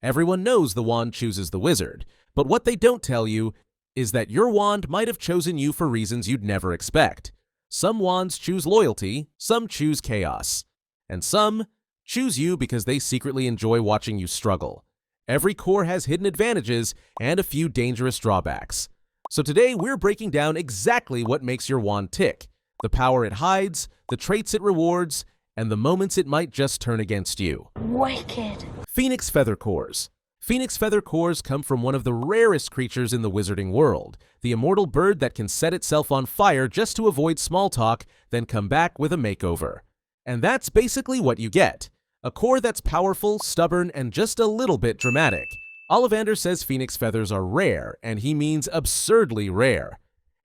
Everyone knows the wand chooses the wizard, but what they don't tell you is that your wand might have chosen you for reasons you'd never expect. Some wands choose loyalty, some choose chaos, and some choose you because they secretly enjoy watching you struggle. Every core has hidden advantages and a few dangerous drawbacks. So today we're breaking down exactly what makes your wand tick, the power it hides, the traits it rewards, and the moments it might just turn against you. Wicked. Phoenix Feather Cores. Phoenix Feather Cores come from one of the rarest creatures in the wizarding world, the immortal bird that can set itself on fire just to avoid small talk, then come back with a makeover. And that's basically what you get. A core that's powerful, stubborn, and just a little bit dramatic. Ollivander says phoenix feathers are rare, and he means absurdly rare.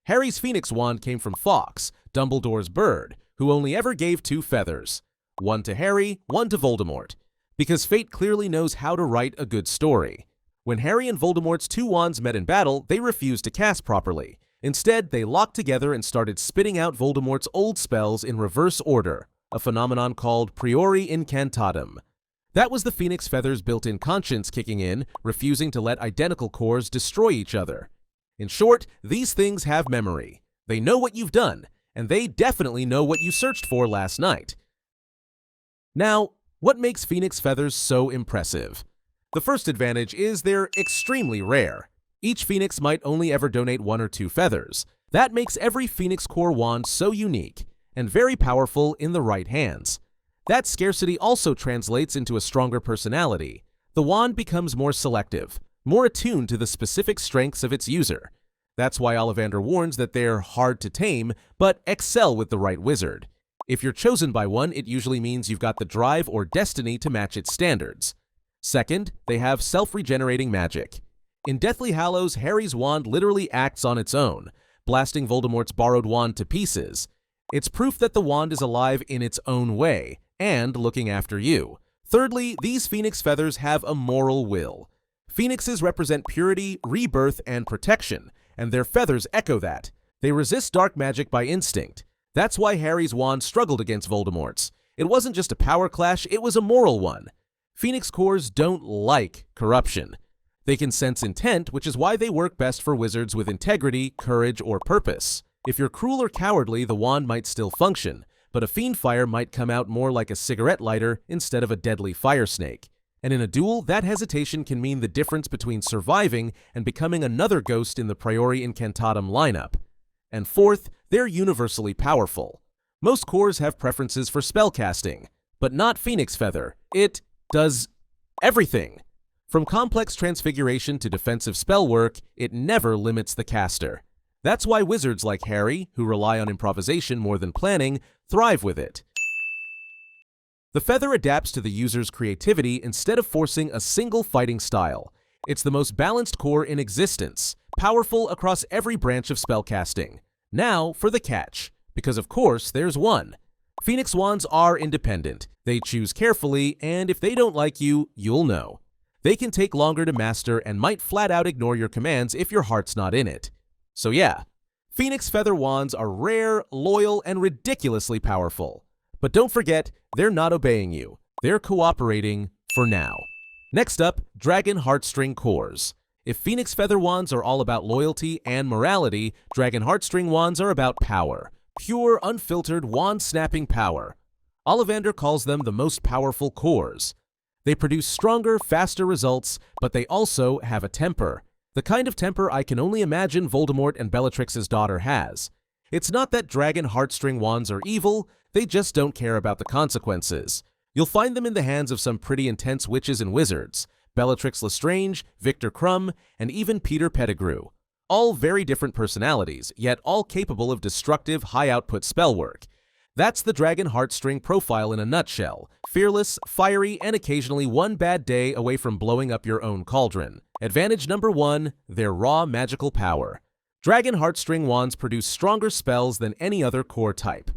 Harry's phoenix wand came from Fawkes, Dumbledore's bird, who only ever gave 2 feathers. One to Harry, one to Voldemort. Because fate clearly knows how to write a good story. When Harry and Voldemort's 2 wands met in battle, they refused to cast properly. Instead, they locked together and started spitting out Voldemort's old spells in reverse order, a phenomenon called priori incantatem. That was the phoenix feather's built-in conscience kicking in, refusing to let identical cores destroy each other. In short, these things have memory. They know what you've done, and they definitely know what you searched for last night. Now, what makes phoenix feathers so impressive? The first advantage is they're extremely rare. Each phoenix might only ever donate 1 or 2 feathers. That makes every phoenix core wand so unique, and very powerful in the right hands. That scarcity also translates into a stronger personality. The wand becomes more selective, more attuned to the specific strengths of its user. That's why Ollivander warns that they're hard to tame, but excel with the right wizard. If you're chosen by one, it usually means you've got the drive or destiny to match its standards. Second, they have self-regenerating magic. In Deathly Hallows, Harry's wand literally acts on its own, blasting Voldemort's borrowed wand to pieces. It's proof that the wand is alive in its own way, and looking after you. Thirdly, these phoenix feathers have a moral will. Phoenixes represent purity, rebirth, and protection, and their feathers echo that. They resist dark magic by instinct. That's why Harry's wand struggled against Voldemort's. It wasn't just a power clash, it was a moral one. Phoenix cores don't like corruption. They can sense intent, which is why they work best for wizards with integrity, courage, or purpose. If you're cruel or cowardly, the wand might still function, but a fiendfire might come out more like a cigarette lighter instead of a deadly fire snake. And in a duel, that hesitation can mean the difference between surviving and becoming another ghost in the priori incantatem lineup. And fourth, they're universally powerful. Most cores have preferences for spellcasting, but not Phoenix Feather. It does everything. From complex transfiguration to defensive spellwork, it never limits the caster. That's why wizards like Harry, who rely on improvisation more than planning, thrive with it. The feather adapts to the user's creativity instead of forcing a single fighting style. It's the most balanced core in existence, powerful across every branch of spellcasting. Now for the catch, because of course there's one. Phoenix wands are independent. They choose carefully, and if they don't like you, you'll know. They can take longer to master and might flat out ignore your commands if your heart's not in it. So yeah, Phoenix Feather wands are rare, loyal, and ridiculously powerful. But don't forget, they're not obeying you. They're cooperating for now. Next up, Dragon Heartstring Cores. If Phoenix Feather wands are all about loyalty and morality, Dragon Heartstring wands are about power. Pure, unfiltered, wand-snapping power. Ollivander calls them the most powerful cores. They produce stronger, faster results, but they also have a temper. The kind of temper I can only imagine Voldemort and Bellatrix's daughter has. It's not that Dragon Heartstring wands are evil, they just don't care about the consequences. You'll find them in the hands of some pretty intense witches and wizards, Bellatrix Lestrange, Victor Crumb, and even Peter Pettigrew. All very different personalities, yet all capable of destructive, high-output spellwork. That's the Dragon Heartstring profile in a nutshell. Fearless, fiery, and occasionally one bad day away from blowing up your own cauldron. Advantage number 1, their raw magical power. Dragon Heartstring wands produce stronger spells than any other core type.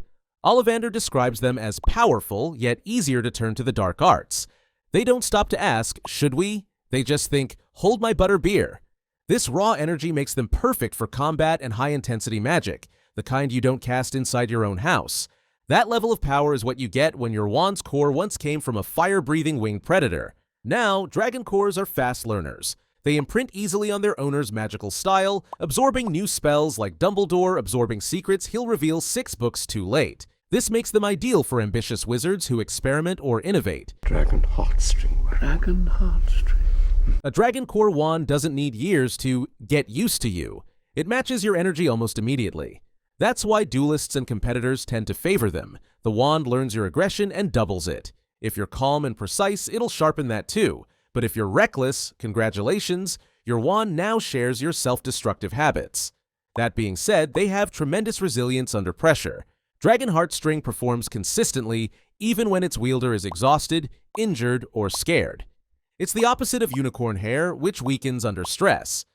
Ollivander describes them as powerful, yet easier to turn to the dark arts. They don't stop to ask, should we? They just think, hold my butter beer. This raw energy makes them perfect for combat and high-intensity magic, the kind you don't cast inside your own house. That level of power is what you get when your wand's core once came from a fire-breathing winged predator. Now, dragon cores are fast learners. They imprint easily on their owner's magical style, absorbing new spells like Dumbledore absorbing secrets he'll reveal 6 books too late. This makes them ideal for ambitious wizards who experiment or innovate. Dragon heartstring. Dragon heartstring. A dragon core wand doesn't need years to get used to you. It matches your energy almost immediately. That's why duelists and competitors tend to favor them. The wand learns your aggression and doubles it. If you're calm and precise, it'll sharpen that too. But if you're reckless, congratulations, your wand now shares your self-destructive habits. That being said, they have tremendous resilience under pressure. Dragon heartstring performs consistently even when its wielder is exhausted, injured, or scared. It's the opposite of unicorn hair, which weakens under stress.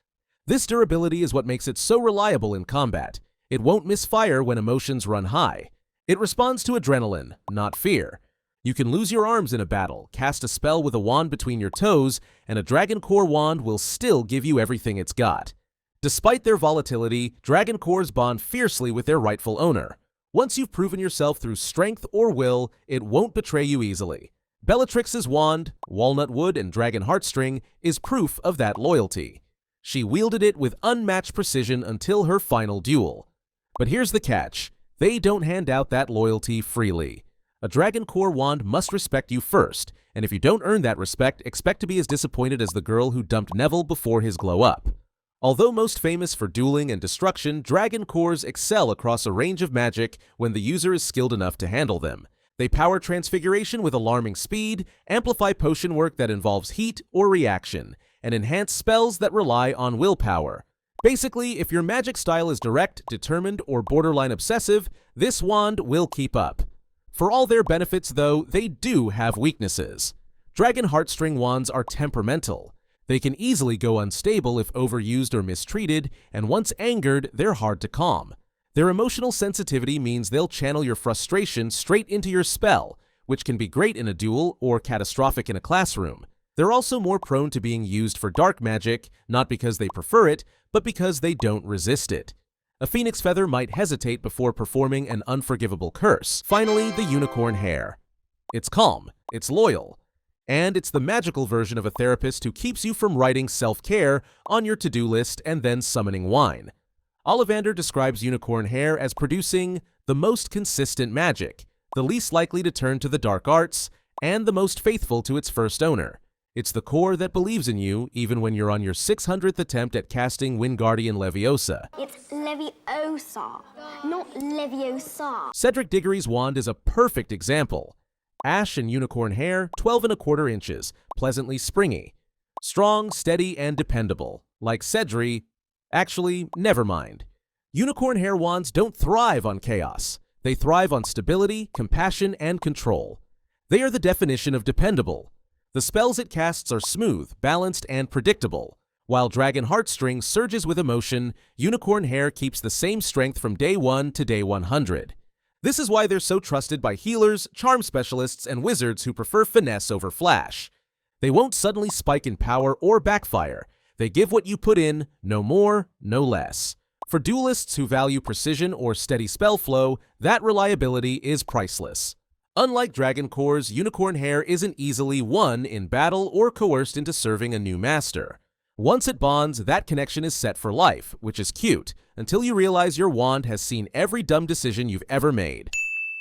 This durability is what makes it so reliable in combat. It won't misfire when emotions run high. It responds to adrenaline, not fear. You can lose your arms in a battle, cast a spell with a wand between your toes, and a dragon core wand will still give you everything it's got. Despite their volatility, dragon cores bond fiercely with their rightful owner. Once you've proven yourself through strength or will, it won't betray you easily. Bellatrix's wand, walnut wood, and dragon heartstring is proof of that loyalty. She wielded it with unmatched precision until her final duel. But here's the catch. They don't hand out that loyalty freely. A dragon core wand must respect you first, and if you don't earn that respect, expect to be as disappointed as the girl who dumped Neville before his glow-up. Although most famous for dueling and destruction, dragon cores excel across a range of magic when the user is skilled enough to handle them. They power transfiguration with alarming speed, amplify potion work that involves heat or reaction, and enhance spells that rely on willpower. Basically, if your magic style is direct, determined, or borderline obsessive, this wand will keep up. For all their benefits, though, they do have weaknesses. Dragon heartstring wands are temperamental. They can easily go unstable if overused or mistreated, and once angered, they're hard to calm. Their emotional sensitivity means they'll channel your frustration straight into your spell, which can be great in a duel or catastrophic in a classroom. They're also more prone to being used for dark magic, not because they prefer it, but because they don't resist it. A phoenix feather might hesitate before performing an unforgivable curse. Finally, the unicorn hair. It's calm, it's loyal, and it's the magical version of a therapist who keeps you from writing self-care on your to-do list and then summoning wine. Ollivander describes unicorn hair as producing the most consistent magic, the least likely to turn to the dark arts, and the most faithful to its first owner. It's the core that believes in you even when you're on your 600th attempt at casting Wingardium Leviosa. It's Leviosa, not Leviosa. Cedric Diggory's wand is a perfect example. Ash and unicorn hair, 12 1/4 inches, pleasantly springy. Strong, steady, and dependable. Like Cedric, actually, never mind. Unicorn hair wands don't thrive on chaos. They thrive on stability, compassion, and control. They are the definition of dependable. The spells it casts are smooth, balanced, and predictable. While Dragon Heartstring surges with emotion, Unicorn Hair keeps the same strength from day 1 to day 100. This is why they're so trusted by healers, charm specialists, and wizards who prefer finesse over flash. They won't suddenly spike in power or backfire. They give what you put in, no more, no less. For duelists who value precision or steady spell flow, that reliability is priceless. Unlike Dragon Cores, Unicorn Hair isn't easily won in battle or coerced into serving a new master. Once it bonds, that connection is set for life, which is cute, until you realize your wand has seen every dumb decision you've ever made.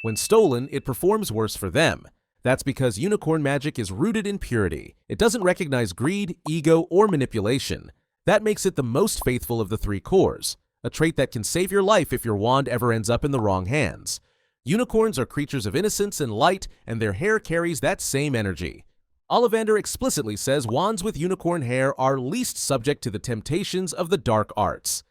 When stolen, it performs worse for them. That's because unicorn magic is rooted in purity. It doesn't recognize greed, ego, or manipulation. That makes it the most faithful of the 3 cores, a trait that can save your life if your wand ever ends up in the wrong hands. Unicorns are creatures of innocence and light, and their hair carries that same energy. Ollivander explicitly says wands with unicorn hair are least subject to the temptations of the dark arts.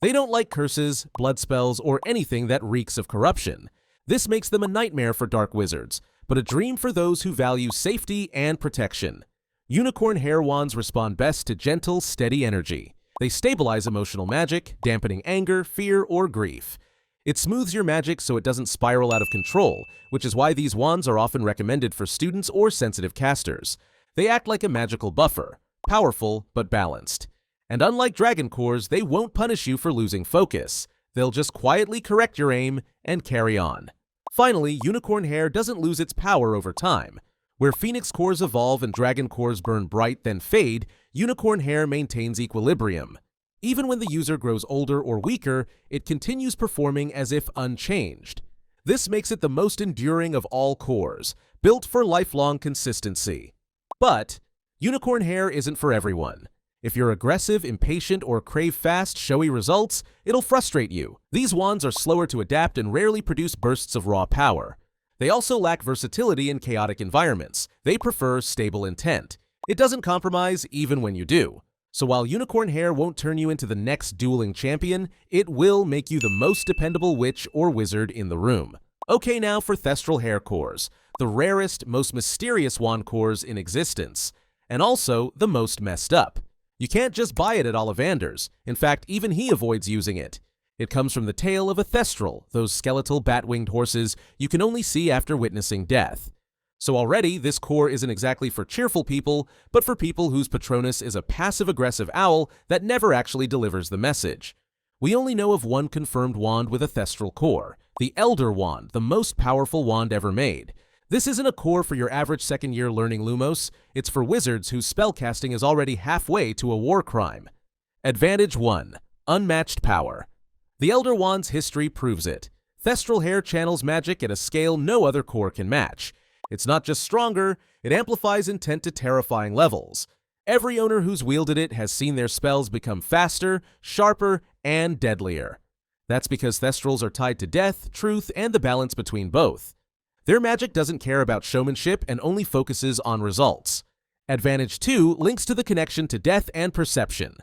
They don't like curses, blood spells, or anything that reeks of corruption. This makes them a nightmare for dark wizards, but a dream for those who value safety and protection. Unicorn hair wands respond best to gentle, steady energy. They stabilize emotional magic, dampening anger, fear, or grief. It smooths your magic so it doesn't spiral out of control, which is why these wands are often recommended for students or sensitive casters. They act like a magical buffer, powerful but balanced. And unlike Dragon Cores, they won't punish you for losing focus. They'll just quietly correct your aim and carry on. Finally, Unicorn Hair doesn't lose its power over time. Where phoenix cores evolve and dragon cores burn bright then fade, unicorn hair maintains equilibrium. Even when the user grows older or weaker, it continues performing as if unchanged. This makes it the most enduring of all cores, built for lifelong consistency. But unicorn hair isn't for everyone. If you're aggressive, impatient, or crave fast, showy results, it'll frustrate you. These wands are slower to adapt and rarely produce bursts of raw power. They also lack versatility in chaotic environments. They prefer stable intent. It doesn't compromise even when you do. So while unicorn hair won't turn you into the next dueling champion, it will make you the most dependable witch or wizard in the room. Okay, now for Thestral hair cores, the rarest, most mysterious wand cores in existence, and also the most messed up. You can't just buy it at Ollivander's. In fact, even he avoids using it. It comes from the tail of a Thestral, those skeletal bat-winged horses you can only see after witnessing death. So already, this core isn't exactly for cheerful people, but for people whose Patronus is a passive-aggressive owl that never actually delivers the message. We only know of one confirmed wand with a Thestral core, the Elder Wand, the most powerful wand ever made. This isn't a core for your average second-year learning Lumos, it's for wizards whose spellcasting is already halfway to a war crime. Advantage 1. Unmatched power. The Elder Wand's history proves it. Thestral hair channels magic at a scale no other core can match. It's not just stronger, it amplifies intent to terrifying levels. Every owner who's wielded it has seen their spells become faster, sharper, and deadlier. That's because Thestrals are tied to death, truth, and the balance between both. Their magic doesn't care about showmanship and only focuses on results. Advantage 2 links to the connection to death and perception.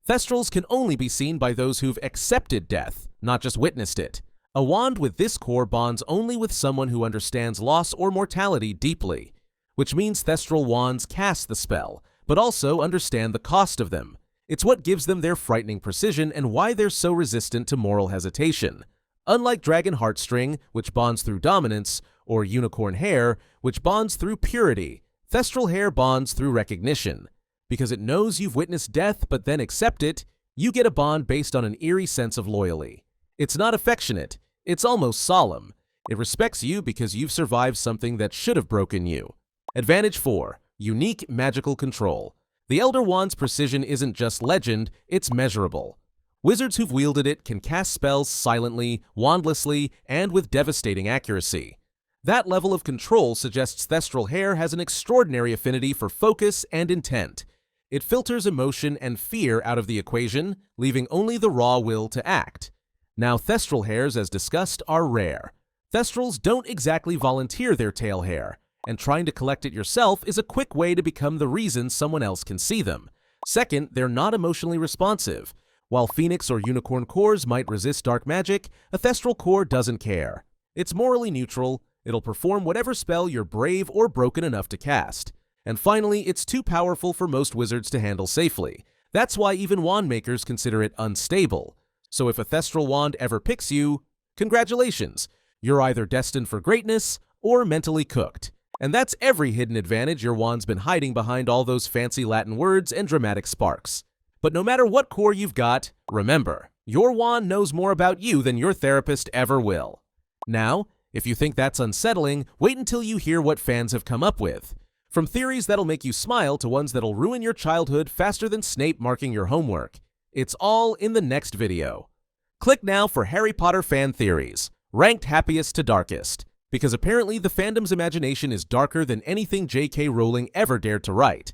Thestrals can only be seen by those who've accepted death, not just witnessed it. A wand with this core bonds only with someone who understands loss or mortality deeply, which means Thestral wands cast the spell, but also understand the cost of them. It's what gives them their frightening precision and why they're so resistant to moral hesitation. Unlike Dragon Heartstring, which bonds through dominance, or Unicorn Hair, which bonds through purity, Thestral hair bonds through recognition. Because it knows you've witnessed death but then accept it, you get a bond based on an eerie sense of loyalty. It's not affectionate, it's almost solemn. It respects you because you've survived something that should have broken you. Advantage 4. Unique magical control. The Elder Wand's precision isn't just legend, it's measurable. Wizards who've wielded it can cast spells silently, wandlessly, and with devastating accuracy. That level of control suggests Thestral hair has an extraordinary affinity for focus and intent. It filters emotion and fear out of the equation, leaving only the raw will to act. Now, Thestral hairs, as discussed, are rare. Thestrals don't exactly volunteer their tail hair, and trying to collect it yourself is a quick way to become the reason someone else can see them. Second, they're not emotionally responsive. While Phoenix or Unicorn cores might resist dark magic, a Thestral core doesn't care. It's morally neutral. It'll perform whatever spell you're brave or broken enough to cast. And finally, it's too powerful for most wizards to handle safely. That's why even wandmakers consider it unstable. So if a Thestral wand ever picks you, congratulations! You're either destined for greatness or mentally cooked. And that's every hidden advantage your wand's been hiding behind all those fancy Latin words and dramatic sparks. But no matter what core you've got, remember, your wand knows more about you than your therapist ever will. Now, if you think that's unsettling, wait until you hear what fans have come up with. From theories that'll make you smile to ones that'll ruin your childhood faster than Snape marking your homework. It's all in the next video. Click now for Harry Potter fan theories, ranked happiest to darkest, because apparently the fandom's imagination is darker than anything J.K. Rowling ever dared to write.